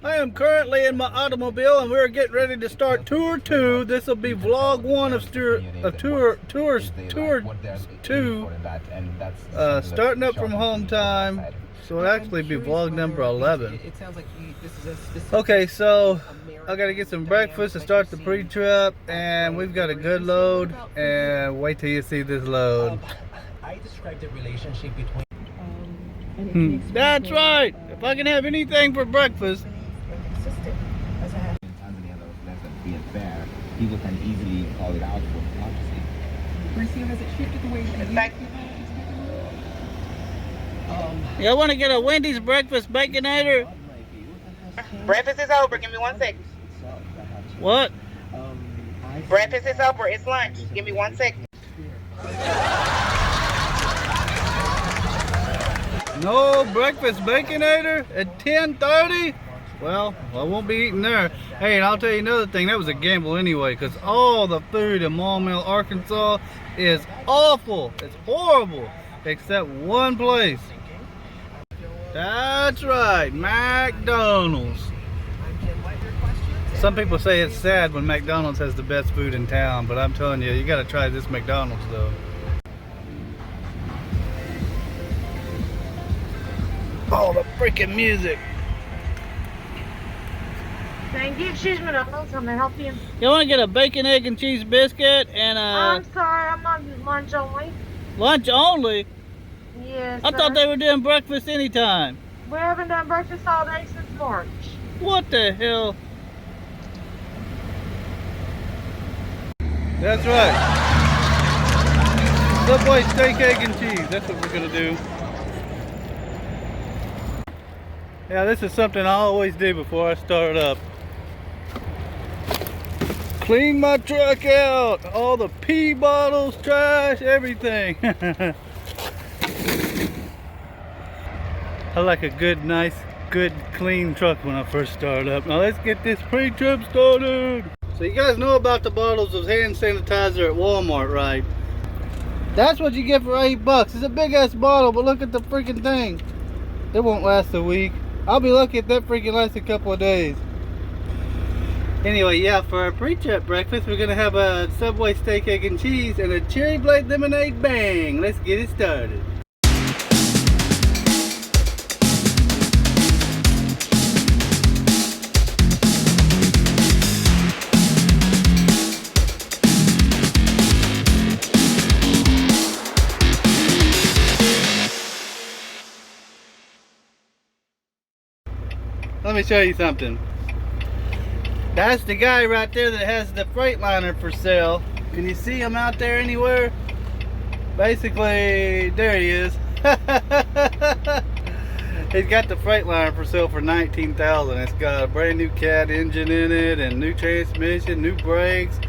I am currently in my automobile and we're getting ready to start tour 2. This will be vlog 1 of tour 2. Starting up from home time. So it'll actually be vlog number 11. Okay, so I gotta get some breakfast to start the pre-trip, and we've got a good load, and wait till you see this load. I described the relationship between That's right. If I can have anything for breakfast. in Tanzania that was less than free and fair, people can easily call it out for democracy. Marcia, has it shifted the way that you Y'all want to get a Wendy's breakfast baconator? Breakfast is over. Give me 1 second. What? Breakfast is over. It's lunch. Give me 1 second. No breakfast baconator at 10:30? Well, I won't be eating there. Hey, and I'll tell you another thing. That was a gamble anyway, because all the food in Maumelle, Arkansas is awful. It's horrible, except one place. That's right, McDonald's. Some people say it's sad when McDonald's has the best food in town, but I'm telling you, you gotta try this McDonald's though. Oh, the freaking music. Thank you. Excuse me, McDonald's. How may I help you? You want to get a bacon, egg, and cheese biscuit and I'm sorry, I'm on lunch only. lunch only? Yes, I thought they were doing breakfast anytime. We haven't done breakfast all day since March. What the hell? That's right. Subway steak, egg, and cheese. That's what we're gonna do. Yeah, this is something I always do before I start up. Clean my truck out. All the pee bottles, trash, everything. I like a good, nice, good, clean truck when I first start up. Now let's get this pre-trip started. So you guys know about the bottles of hand sanitizer at Walmart, right? That's what you get for $8. It's a big ass bottle, but look at the freaking thing. It won't last a week. I'll be lucky if that freaking lasts a couple of days. Anyway, yeah, for our pre-trip breakfast, we're gonna have a Subway steak, egg, and cheese and a cherry blade lemonade bang. Let's get it started. Let me show you something. That's the guy right there that has the Freightliner for sale. Can you see him out there anywhere? Basically, there he is. He's got the Freightliner for sale for $19,000. It's got a brand new cat engine in it, and new transmission, new brakes,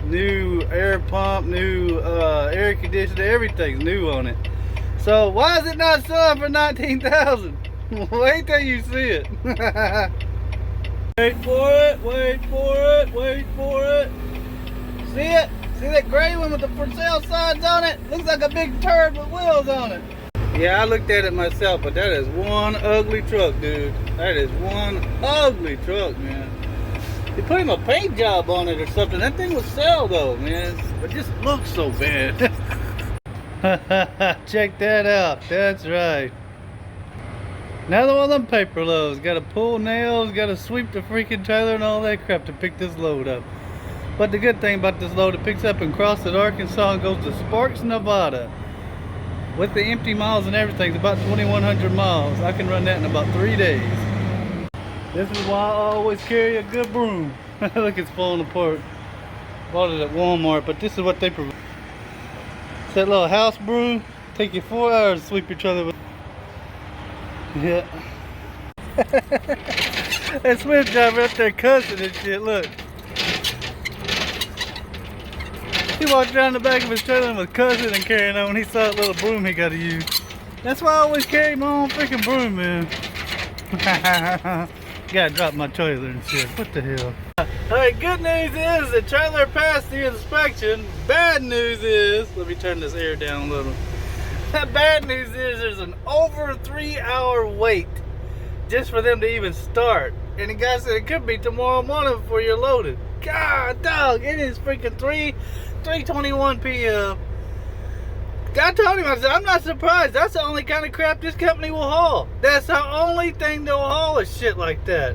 new air pump, new air conditioner. Everything's new on it. So why is it not selling for $19,000? Wait till you see it. Wait for it, wait for it, wait for it. See it? See that gray one with the for sale signs on it? Looks like a big turd with wheels on it. Yeah, I looked at it myself, but that is one ugly truck, dude. That is one ugly truck, man. They put him a paint job on it or something. That thing would sell though, man. It just looks so bad. Check that out. That's right. Another one of them paper loads. Gotta pull nails, gotta sweep the freaking trailer and all that crap to pick this load up. But the good thing about this load, it picks up in Crossett, Arkansas and goes to Sparks, Nevada. With the empty miles and everything, it's about 2,100 miles. I can run that in about 3 days. This is why I always carry a good broom. Look, it's falling apart. Bought it at Walmart, but this is what they provide. It's that little house broom. Take you 4 hours to sweep your trailer with. Yeah. That Swift driver up there cussing and shit, look. He walked around the back of his trailer and was cussing and carrying on when he saw that little broom he gotta use. That's why I always carry my own freaking broom, man. Gotta drop my trailer and shit. What the hell? Alright, good news is the trailer passed the inspection. Bad news is, let me turn this air down a little. The bad news is there's an over 3 hour wait just for them to even start. And the guy said it could be tomorrow morning before you're loaded. God, dog, it is freaking 3:21 p.m. I told him, I said, I'm not surprised. That's the only kind of crap this company will haul. That's the only thing they'll haul is shit like that.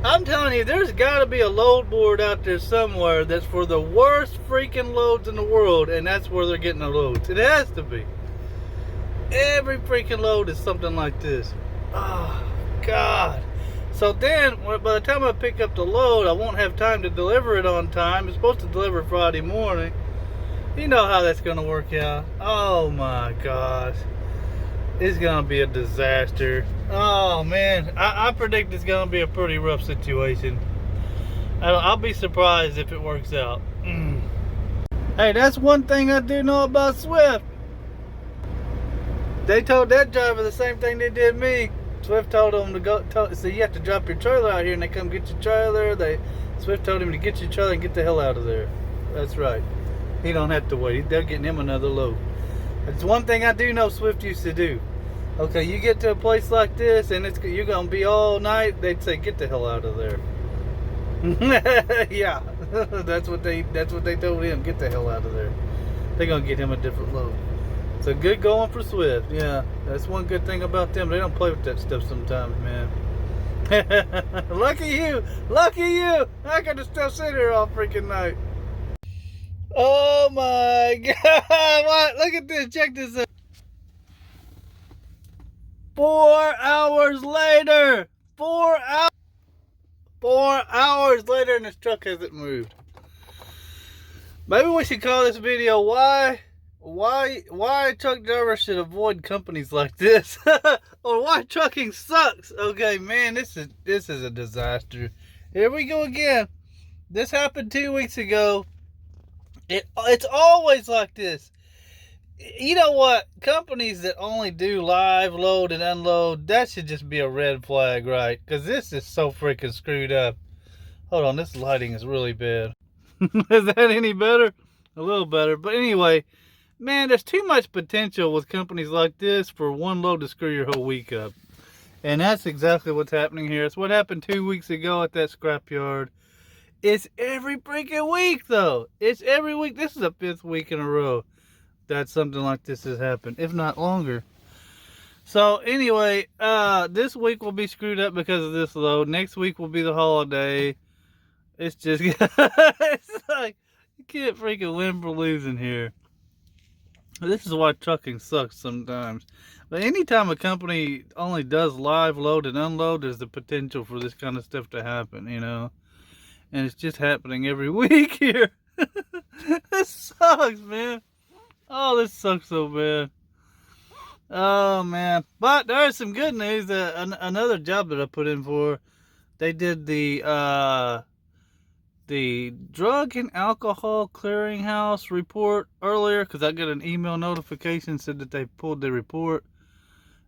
I'm telling you, there's got to be a load board out there somewhere that's for the worst freaking loads in the world, and that's where they're getting the loads. It has to be. Every freaking load is something like this. Oh, God. So then, by the time I pick up the load, I won't have time to deliver it on time. It's supposed to deliver Friday morning. You know how that's going to work out. Oh, my gosh. It's going to be a disaster. Oh, man. I predict it's going to be a pretty rough situation. I'll be surprised if it works out. Hey, that's one thing I do know about Swift. They told that driver the same thing they did me. Swift told them to go, so you have to drop your trailer out here, and they come get your trailer. Swift told him to get your trailer and get the hell out of there. That's right. He don't have to wait. They're getting him another load. That's one thing I do know Swift used to do. Okay, you get to a place like this, and you're gonna be all night. They'd say, "Get the hell out of there." Yeah, that's what they told him. Get the hell out of there. They're gonna get him a different load. So good going for Swift. Yeah, that's one good thing about them. They don't play with that stuff sometimes, man. Lucky you. I got to still sit here all freaking night. Oh my God! What? Look at this. Check this out. 4 hours later. 4 hours. 4 hours later, and this truck hasn't moved. Maybe we should call this video why truck drivers should avoid companies like this, or why trucking sucks. Okay, man, this is a disaster. Here we go again. This happened 2 weeks ago. It's always like this. You know what? Companies that only do live load and unload, that should just be a red flag, right? Because this is so freaking screwed up. Hold on, this lighting is really bad. Is that any better? A little better. But anyway, man, there's too much potential with companies like this for one load to screw your whole week up. And that's exactly what's happening here. It's what happened 2 weeks ago at that scrapyard. It's every freaking week, though. It's every week. This is the 5th week in a row that something like this has happened, if not longer. So anyway, this week will be screwed up because of this load. Next week will be the holiday. It's just, it's like, you can't freaking win for losing here. This is why trucking sucks sometimes. But anytime a company only does live load and unload, there's the potential for this kind of stuff to happen, you know. And it's just happening every week here. This sucks, man. Oh, this sucks so bad. Oh, man. But there's some good news. Another job that I put in for, they did the Drug and Alcohol Clearinghouse report earlier, because I got an email notification said that they pulled the report.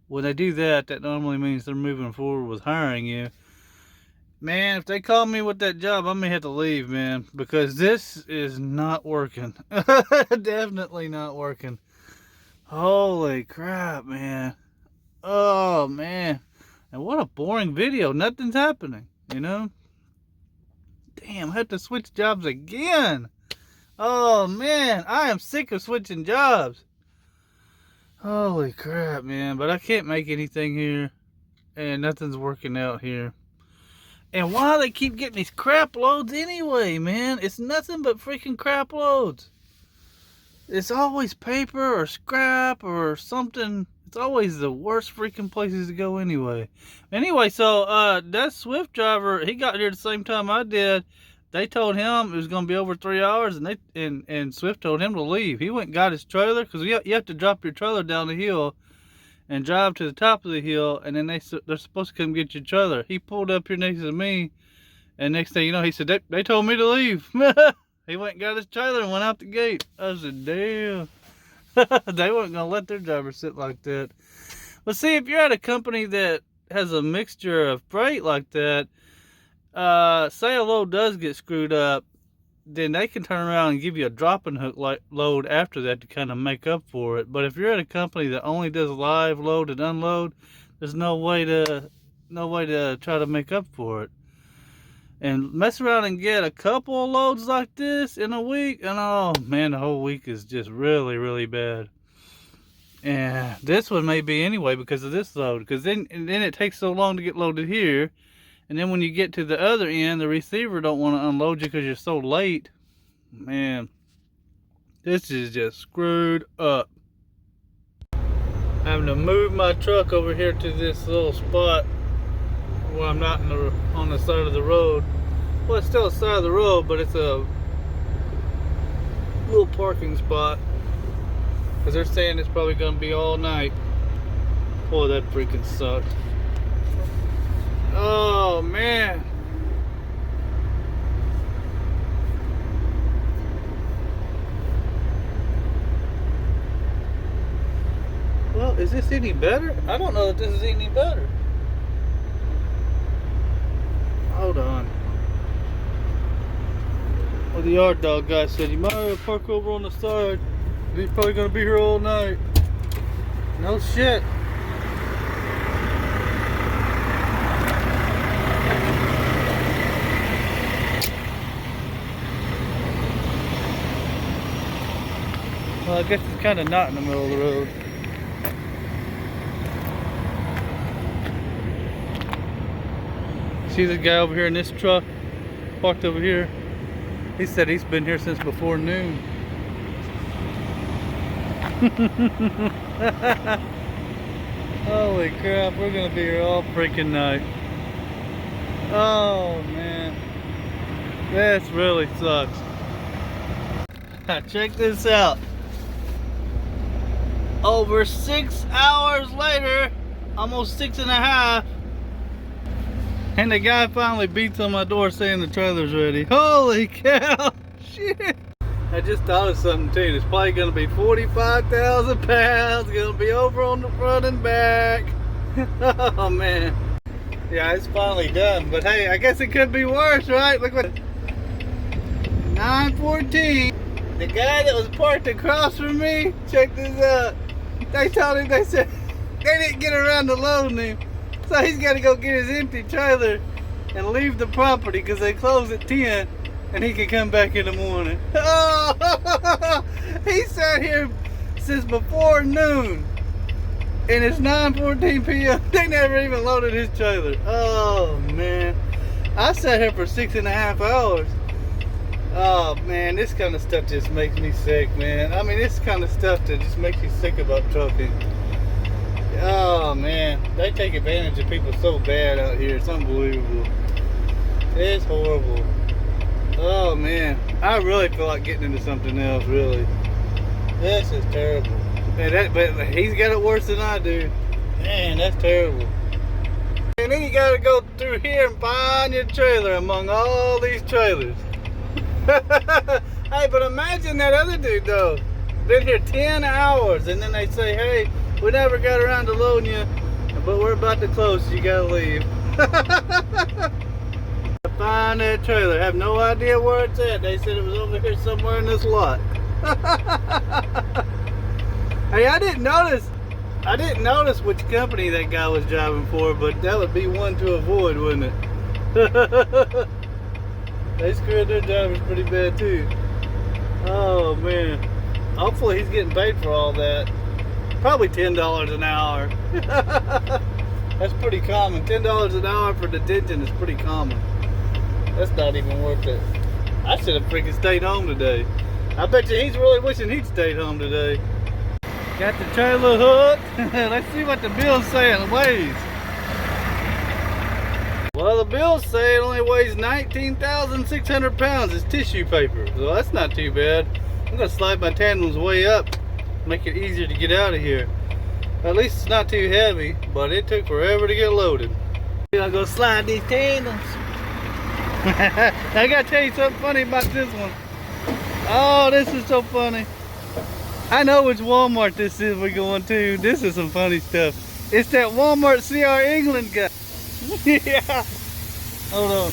When they do that, that normally means they're moving forward with hiring you. Man, if they call me with that job, I may have to leave, man, because this is not working. Definitely not working. Holy crap, man. Oh, man. And what a boring video. Nothing's happening, you know? Damn, I have to switch jobs again. Oh, man. I am sick of switching jobs. Holy crap, man. But I can't make anything here. And nothing's working out here. And why they keep getting these crap loads anyway, man? It's nothing but freaking crap loads. It's always paper or scrap or something. It's always the worst freaking places to go anyway. Anyway, so that Swift driver, he got here the same time I did. They told him it was going to be over 3 hours, and Swift told him to leave. He went and got his trailer, because you have to drop your trailer down the hill and drive to the top of the hill, and then they're supposed to come get your trailer. He pulled up here next to me, and next thing you know, he said, they told me to leave. He went and got his trailer and went out the gate. I said, damn. They weren't going to let their driver sit like that. But see, if you're at a company that has a mixture of freight like that, say a load does get screwed up, then they can turn around and give you a dropping hook load after that to kind of make up for it. But if you're at a company that only does live load and unload, there's no way to try to make up for it. and mess around and get a couple of loads like this in a week, and oh man, the whole week is just really, really bad. And this one may be anyway because of this load, because then it takes so long to get loaded here, and then when you get to the other end, the receiver don't want to unload you because you're so late. Man, this is just screwed up. Having to move my truck over here to this little spot where I'm not on the side of the road. Well, it's still a side of the road, but it's a little parking spot. Because they're saying it's probably going to be all night. Boy, that freaking sucked. Oh, man. Well, is this any better? I don't know if this is any better. Hold on. Well, the yard dog guy said you might park over on the side. He's probably gonna be here all night. No shit. Well, I guess it's kind of not in the middle of the road. See this guy over here in this truck, parked over here? He said he's been here since before noon. Holy crap, we're gonna be here all freaking night. Oh man, this really sucks. Check this out. Over 6 hours later, almost 6.5, and the guy finally beats on my door saying the trailer's ready. Holy cow! Shit! I just thought of something too. It's probably going to be 45,000 pounds. Going to be over on the front and back. Oh man. Yeah, it's finally done. But hey, I guess it could be worse, right? Look what. 9:14. The guy that was parked across from me. Check this out. They told him, they said they didn't get around to loading him. So he's got to go get his empty trailer and leave the property because they close at 10. And he can come back in the morning. Oh, he sat here since before noon. And it's 9:14 p.m. They never even loaded his trailer. Oh, man. I sat here for 6.5 hours. Oh, man. This kind of stuff just makes me sick, man. I mean, this kind of stuff that just makes you sick about trucking. Oh, man. They take advantage of people so bad out here. It's unbelievable. It's horrible. Oh man, I really feel like getting into something else, really. This is terrible. But he's got it worse than I do. Man, that's terrible. And then you gotta go through here and find your trailer among all these trailers. Hey, but imagine that other dude though. Been here 10 hours and then they say, hey, we never got around to loading you, but we're about to close, so you gotta leave. Find that trailer. I have no idea where it's at. They said it was over here somewhere in this lot. Hey, I didn't notice which company that guy was driving for, but that would be one to avoid, wouldn't it? They screwed their drivers pretty bad too. Oh man. Hopefully he's getting paid for all that. Probably $10 an hour. That's pretty common. $10 an hour for detention is pretty common. That's not even worth it. I should have freaking stayed home today. I bet you he's really wishing he'd stayed home today. Got the trailer hooked. Let's see what the bill's saying it weighs. Well, the bills say it only weighs 19,600 pounds. It's tissue paper, so that's not too bad. I'm gonna slide my tandems way up, make it easier to get out of here. At least it's not too heavy, but it took forever to get loaded. I'm gonna slide these tandems. I gotta tell you something funny about this one. Oh, this is so funny. I know which Walmart this is we're going to. This is some funny stuff. It's that Walmart CR England guy. Yeah. Hold on.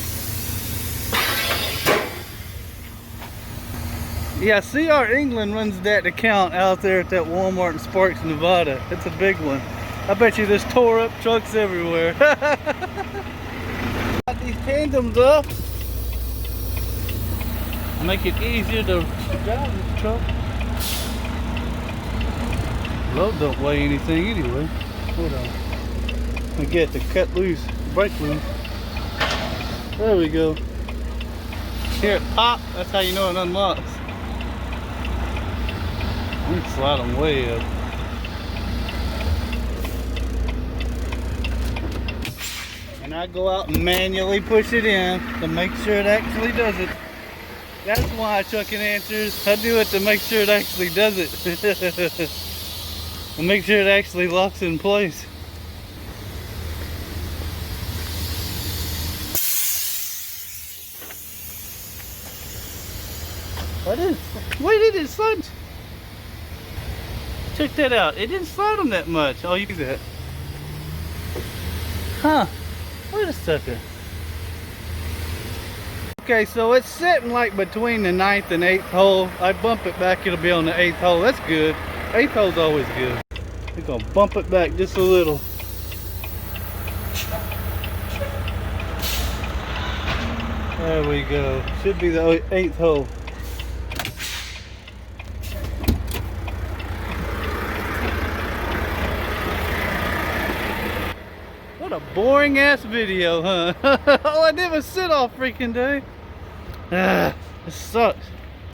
Yeah, CR England runs that account out there at that Walmart in Sparks, Nevada. It's a big one. I bet you there's tore up trucks everywhere. Got these tandems up. Make it easier to drive this truck. Load don't weigh anything anyway. Hold on. We get the cut loose, brake loose. There we go. Hear it pop, that's how you know it unlocks. I'm gonna slide them way up. And I go out and manually push it in to make sure it actually does it. That's why Trucking Answers. I do it to make sure it actually does it. And make sure it actually locks in place. Why did it slide? Check that out. It didn't slide them that much. Oh, you see that? Huh. Wait a second. Okay, so it's sitting like between the 9th and 8th hole. I bump it back, it'll be on the 8th hole. That's good. 8th hole's always good. We're gonna bump it back just a little. There we go. Should be the 8th hole. What a boring ass video, huh? All I did was sit all freaking day. Ah, this sucks.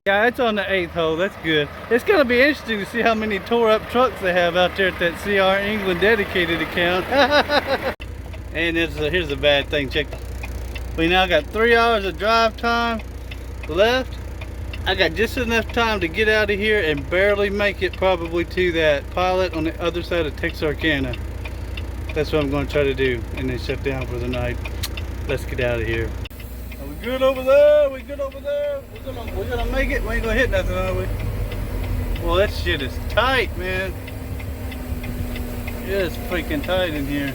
Yeah, it's on the 8th hole. That's good. It's gonna be interesting to see how many tore up trucks they have out there at that CR England dedicated account. And here's the bad thing. Check. We now got 3 hours of drive time left. I got just enough time to get out of here and barely make it probably to that pilot on the other side of Texarkana. That's what I'm going to try to do, and then shut down for the night. Let's get out of here. Are we good over there? We good over there? We're gonna make it. We ain't gonna hit nothing, are we? Well, that shit is tight, man. It is freaking tight in here.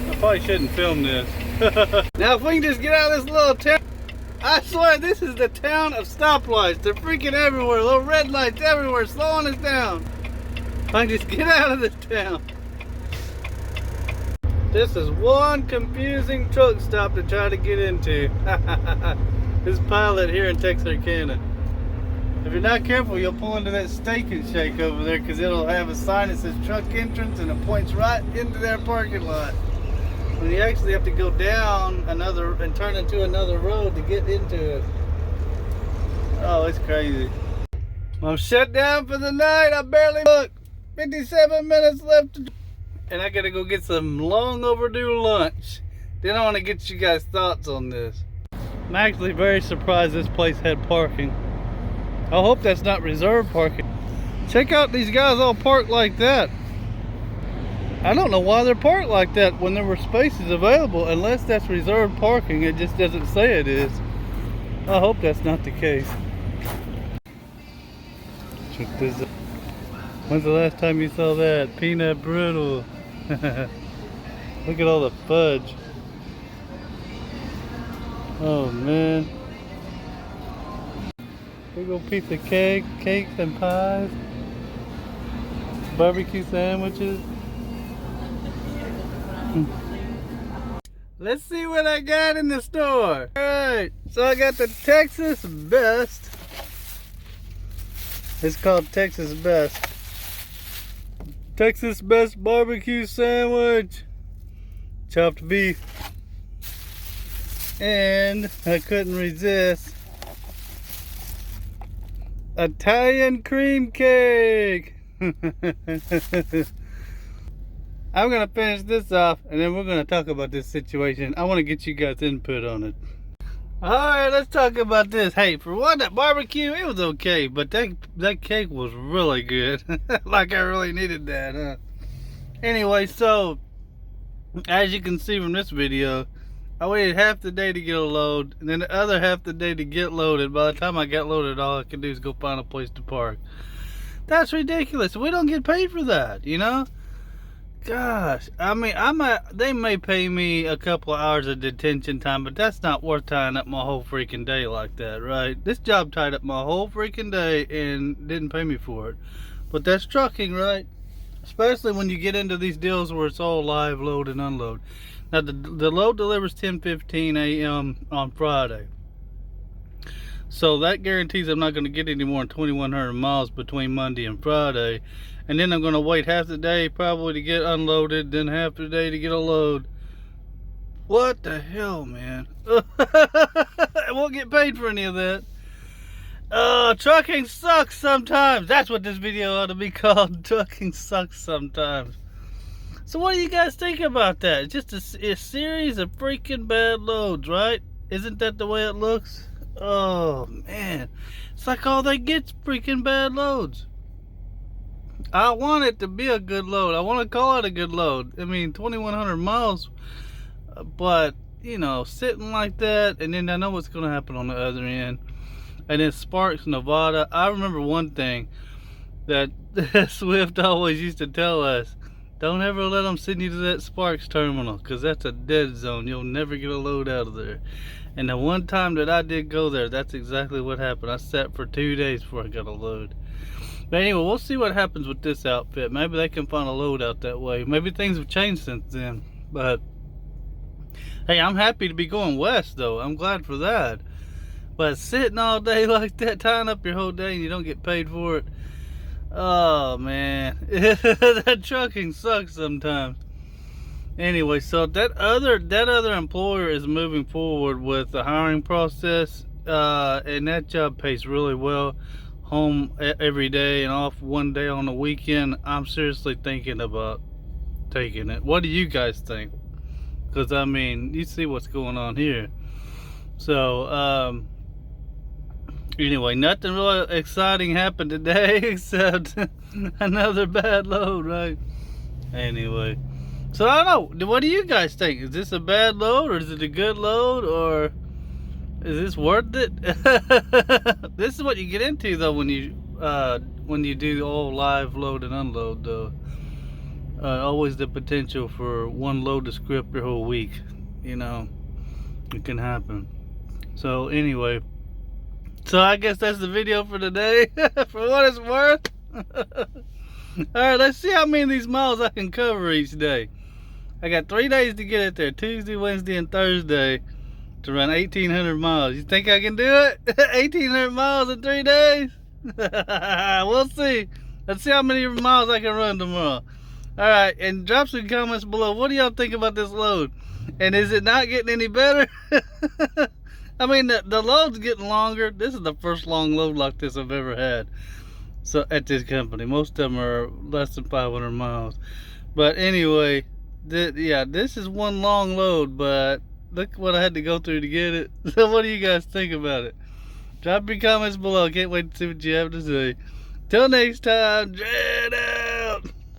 I probably shouldn't film this. Now, if we can just get out of this little town. I swear, this is the town of stoplights. They're freaking everywhere. Little red lights everywhere, slowing us down. If I can just get out of this town. This is one confusing truck stop to try to get into. This pilot here in Texarkana. If you're not careful, you'll pull into that Steak and Shake over there, because it'll have a sign that says truck entrance and it points right into their parking lot. And you actually have to go down another and turn into another road to get into it. Oh, it's crazy. I'm shut down for the night. I barely looked. 57 minutes left and I gotta go get some long overdue lunch. Then I want to get you guys' thoughts on this. I'm actually very surprised this place had parking. I hope that's not reserved parking. Check out these guys all parked like that. I don't know why they're parked like that when there were spaces available, unless that's reserved parking. It just doesn't say it is. I hope that's not the case. Check this out. When's the last time you saw that? Peanut brittle. Look at all the fudge. Oh man. Big old piece of cake, cakes and pies. Barbecue sandwiches. Let's see what I got in the store. Alright, so I got the Texas Best. It's called Texas Best. Texas Best barbecue sandwich. Chopped beef. And I couldn't resist. Italian cream cake. I'm gonna finish this off and then we're gonna talk about this situation. I want to get you guys' input on it. Alright, let's talk about this. Hey, for one, that barbecue, it was okay, but that cake was really good. Like I really needed that, huh? Anyway, so as you can see from this video, I waited half the day to get a load, and then the other half the day to get loaded. By the time I got loaded, all I could do is go find a place to park. That's ridiculous. We don't get paid for that, you know? Gosh, I mean, they may pay me a couple of hours of detention time, but that's not worth tying up my whole freaking day like that, right? This job tied up my whole freaking day and didn't pay me for it. But that's trucking, right? Especially when you get into these deals where it's all live load and unload. Now, the load delivers 10:15 a.m. on Friday. So that guarantees I'm not going to get any more than 2,100 miles between Monday and Friday. And then I'm going to wait half the day probably to get unloaded, then half the day to get a load. What the hell, man? I won't get paid for any of that. Trucking sucks sometimes. That's what this video ought to be called. Trucking sucks sometimes. So what do you guys think about that? It's just a series of freaking bad loads, right? Isn't that the way it looks? Oh, man. It's like all they get's freaking bad loads. I want it to be a good load. I want to call it a good load. I mean, 2,100 miles. But, you know, sitting like that, and then I know what's going to happen on the other end. And then Sparks, Nevada. I remember one thing that Swift always used to tell us. Don't ever let them send you to that Sparks terminal, because that's a dead zone. You'll never get a load out of there. And the one time that I did go there, that's exactly what happened. I sat for 2 days before I got a load. But anyway, we'll see what happens with this outfit. Maybe they can find a load out that way. Maybe things have changed since then. But, hey, I'm happy to be going west, though. I'm glad for that. But sitting all day like that, tying up your whole day, and you don't get paid for it. Oh, man. That trucking sucks sometimes. Anyway, so that other employer is moving forward with the hiring process, and that job pays really well. Home every day and off one day on the weekend. I'm seriously thinking about taking it. What do you guys think? Because I mean, you see what's going on here. So anyway, nothing really exciting happened today except another bad load, right? Anyway, so I don't know. What do you guys think? Is this a bad load, or is it a good load, or is this worth it? This is what you get into, though, when you do all live load and unload, though. Always the potential for one load to screw up your whole week. You know, it can happen. So anyway, so I guess that's the video for today. For what it's worth. Alright, let's see how many of these miles I can cover each day. I got 3 days to get it there. Tuesday, Wednesday, and Thursday to run 1,800 miles. You think I can do it? 1,800 miles in 3 days? We'll see. Let's see how many miles I can run tomorrow. Alright, and drop some comments below. What do y'all think about this load? And is it not getting any better? I mean, the load's getting longer. This is the first long load like this I've ever had. So at this company, most of them are less than 500 miles. But anyway, yeah, this is one long load, but look what I had to go through to get it. So what do you guys think about it? Drop your comments below. Can't wait to see what you have to say. Till next time, Dread